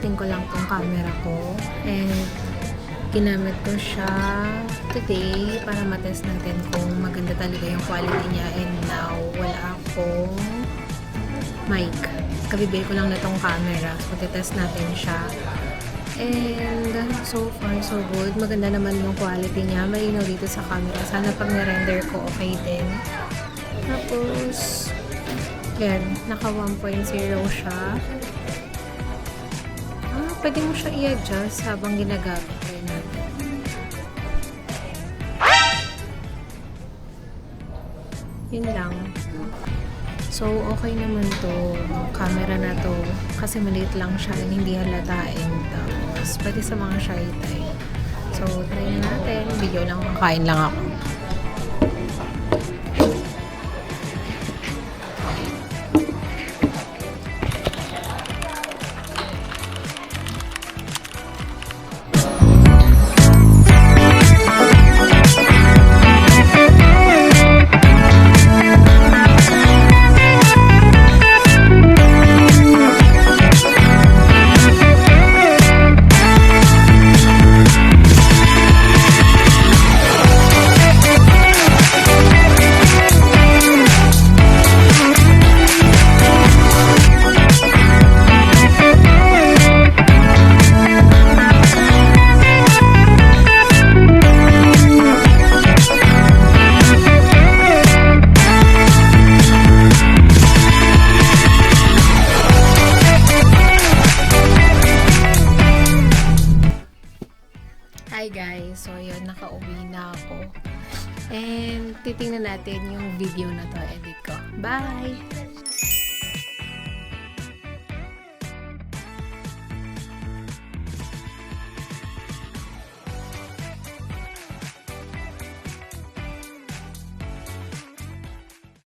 tinetesting ko lang tong camera ko. And ginamit ko siya today para matest natin kung maganda talaga yung quality niya. And now, wala akong mic. Kabibili ko lang na tong camera. So, titest natin siya. And so far, so good. Maganda naman yung quality niya. Malinaw dito sa camera. Sana pag na-render ko, okay din. Tapos, yan. Naka 1.0 siya. Pwede mo siya i-adjust habang ginagamit ko natin. Yun lang. So, okay naman to camera na to kasi maliit lang siya and hindi halatain. Tapos, pwede sa mga shy type. So, try na natin. Video lang, kain lang ako. Hi guys! So yun, nakauwi na ako. And titingnan natin yung video na to, edit ko. Bye!